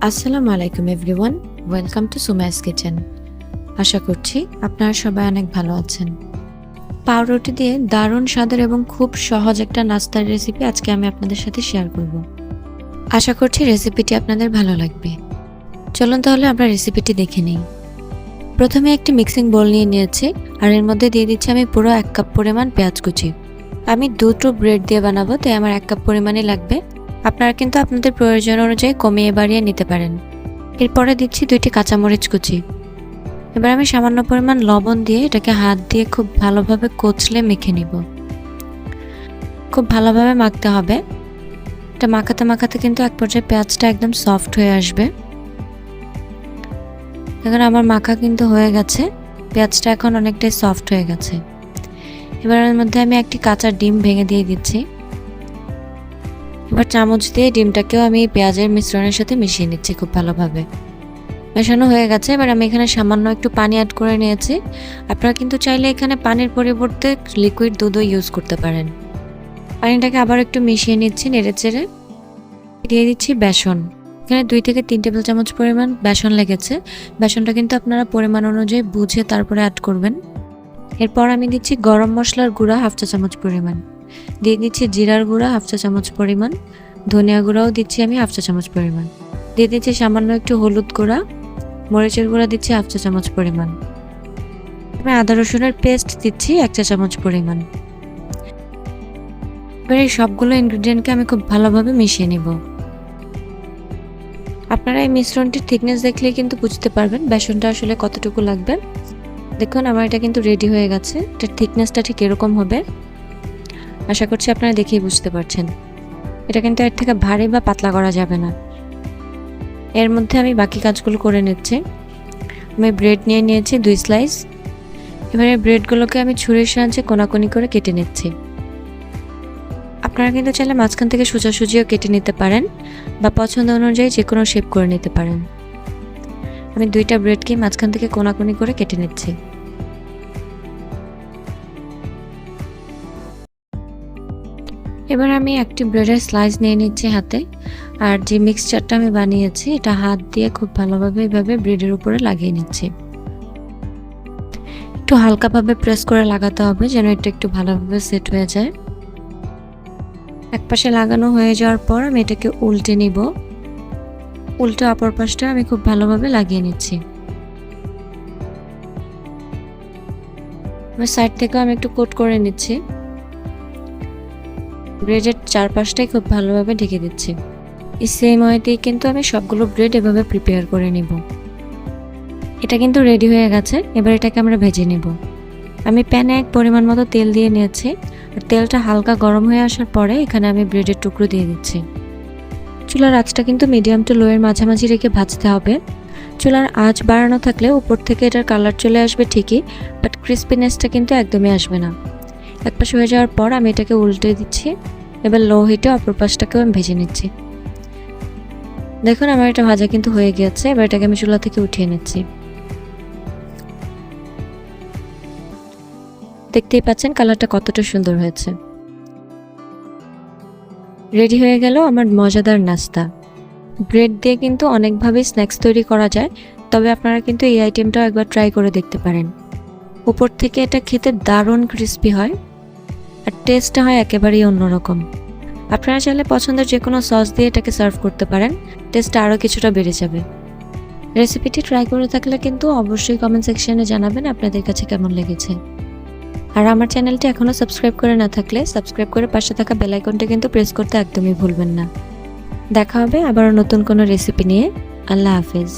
আসসালামু আলাইকুম everyone, welcome to Sumai's kitchen. আশা করছি আপনারা সবাই অনেক ভালো আছেন। পাউরুটি দিয়ে দারুণ স্বাদের এবং খুব সহজ একটা নাস্তার রেসিপি আজকে আমি আপনাদের সাথে শেয়ার করব। আশা করছি রেসিপিটি আপনাদের ভালো লাগবে। চলুন তাহলে আমরা রেসিপিটি দেখে নিই। প্রথমে একটি মিক্সিং বোল নিয়ে নিয়েছি আর এর মধ্যে দিয়ে দিচ্ছি আমি পুরো 1 কাপ পরিমাণ পেঁয়াজ কুচি। আমি 2 ব্রেড দিয়ে বানাবো, তাই আমার 1 কাপ পরিমাণই লাগবে। আপনারা কিন্তু আপনাদের প্রয়োজন অনুযায়ী কমিয়ে বাড়িয়ে নিতে পারেন। এরপরে দিচ্ছি 2টি কাঁচামরিচ কুচি। এবার আমি সামান্য পরিমাণ লবণ দিয়ে এটাকে হাত দিয়ে খুব ভালোভাবে কচলে মেখে নিব। খুব ভালোভাবে মাখতে হবে। এটা মাখাতে মাখাতে কিন্তু এক পর্যায়ে পেঁয়াজটা একদম সফট হয়ে আসবে। এখন আমার মাখা কিন্তু হয়ে গেছে, পেঁয়াজটা এখন অনেকটাই সফট হয়ে গেছে। এবার এর মধ্যে আমি একটি কাঁচা ডিম ভেঙে দিয়ে দিচ্ছি। এবার চামচ দিয়ে ডিমটাকেও আমি পেঁয়াজের মিশ্রণের সাথে মিশিয়ে নিচ্ছি খুব ভালোভাবে। মেশানো হয়ে গেছে। এবার আমি এখানে সামান্য একটু পানি অ্যাড করে নিয়েছি। আপনারা কিন্তু চাইলে এখানে পানির পরিবর্তে লিকুইড দুধও ইউজ করতে পারেন। পানিটাকে আবার একটু মিশিয়ে নিচ্ছি নেড়েচেড়ে। দিয়ে দিচ্ছি বেসন। এখানে 2 থেকে 3 টেবিল চামচ পরিমাণ বেসন লেগেছে। বেসনটা কিন্তু আপনারা পরিমাণ অনুযায়ী বুঝে তারপরে অ্যাড করবেন। এরপর আমি দিচ্ছি গরম মশলার গুঁড়া 1/2 চা চামচ পরিমাণ। দিয়ে দিচ্ছি জিরার গুঁড়া 1/2 চা চামচ পরিমাণ। ধনিয়া গুঁড়াও দিচ্ছি আমি 1/2 চা চামচ পরিমাণ। দিয়ে দিচ্ছি সামান্য একটু হলুদ গুঁড়া। মরিচের গুঁড়া দিচ্ছি 1/2 চা চামচ পরিমাণ। আমি আদা রসুনের পেস্ট দিচ্ছি 1 চা চামচ পরিমাণ। এবার এই সবগুলো ইনগ্রিডিয়েন্টকে আমি খুব ভালোভাবে মিশিয়ে নিব। আপনারা এই মিশ্রণটির থিকনেস দেখলেই কিন্তু বুঝতে পারবেন বেসনটা আসলে কতটুকু লাগবে। দেখুন আমার এটা কিন্তু রেডি হয়ে গেছে। এটার থিকনেসটা ঠিক এরকম হবে। আশা করছি আপনারা দেখেই বুঝতে পারছেন। এটা কিন্তু এর থেকে ভারী বা পাতলা করা যাবে না। এর মধ্যে আমি বাকি কাজগুলো করে নিচ্ছি। আমি ব্রেড নিয়ে নিয়েছি 2 স্লাইস। এবারে ব্রেডগুলোকে আমি ছুরির সাহায্যে কোনাকুনি করে কেটে নিচ্ছি। আপনারা কিন্তু চাইলে মাঝখান থেকে সোজাসুজিও কেটে নিতে পারেন বা পছন্দ অনুযায়ী যে কোনো শেপ করে নিতে পারেন। আমি 2টা ব্রেডকে মাঝখান থেকে কোনাকুনি করে কেটে নিচ্ছি। এবার আমি একটি ব্রেডের স্লাইস নিয়ে নিচ্ছি হাতে, আর যে মিক্সচারটা আমি বানিয়েছি এটা হাত দিয়ে খুব ভালোভাবে এভাবে ব্রেডের উপরে লাগিয়ে নিচ্ছি। একটু হালকাভাবে প্রেস করে লাগাতে হবে যেন এটা একটু ভালোভাবে সেট হয়ে যায়। এক পাশে লাগানো হয়ে যাওয়ার পর আমি এটাকে উল্টে নিব। উল্টে অপর পাশটা আমি খুব ভালোভাবে লাগিয়ে নিচ্ছি। এবার সাইড থেকেও আমি একটু কোট করে নিচ্ছি। ব্রেডের চারপাশটাই খুব ভালোভাবে ঢেকে দিচ্ছি। এই সেম ওয়েতেই কিন্তু আমি সবগুলো ব্রেড এভাবে প্রিপেয়ার করে নিব। এটা কিন্তু রেডি হয়ে গেছে। এবার এটাকে আমরা ভেজে নিব। আমি প্যানে এক পরিমাণ মতো তেল দিয়ে নিয়েছি। আর তেলটা হালকা গরম হয়ে আসার পরে এখানে আমি ব্রেডের টুকরো দিয়ে দিচ্ছি। চুলার আঁচটা কিন্তু মিডিয়াম টু লোয়ের মাঝামাঝি রেখে ভাজতে হবে। চুলার আঁচ বাড়ানো থাকলে উপর থেকে এটার কালার চলে আসবে ঠিকই, বাট ক্রিস্পিনেসটা কিন্তু একদমই আসবে না। এক পাশ হয়ে যাওয়ার পর আমি এটাকে উল্টে দিচ্ছি। এবার লো হিটে অপর পাশটাকেও আমি ভেজে নিচ্ছি। দেখুন আমার এটা ভাজা কিন্তু হয়ে গিয়েছে। এবার এটাকে আমি চুলা থেকে উঠিয়ে নিচ্ছি। দেখতেই পাচ্ছেন কালারটা কতটা সুন্দর হয়েছে। রেডি হয়ে গেল আমার মজাদার নাস্তা। ব্রেড দিয়ে কিন্তু অনেকভাবেই স্ন্যাক্স তৈরি করা যায়, তবে আপনারা কিন্তু এই আইটেমটাও একবার ট্রাই করে দেখতে পারেন। উপর থেকে এটা খেতে দারুণ ক্রিস্পি হয় আর টেস্টটা হয় একেবারেই অন্যরকম। আপনারা চাইলে পছন্দের যে কোনো সস দিয়ে এটাকে সার্ভ করতে পারেন, টেস্টটা আরও কিছুটা বেড়ে যাবে। রেসিপিটি ট্রাই করে থাকলে কিন্তু অবশ্যই কমেন্ট সেকশনে জানাবেন আপনাদের কাছে কেমন লেগেছে। আর আমার চ্যানেলটি এখনও সাবস্ক্রাইব করে না থাকলে সাবস্ক্রাইব করে পাশে থাকা বেল আইকনটা কিন্তু প্রেস করতে একদমই ভুলবেন না। দেখা হবে আবারও নতুন কোনো রেসিপি নিয়ে। আল্লাহ হাফেজ।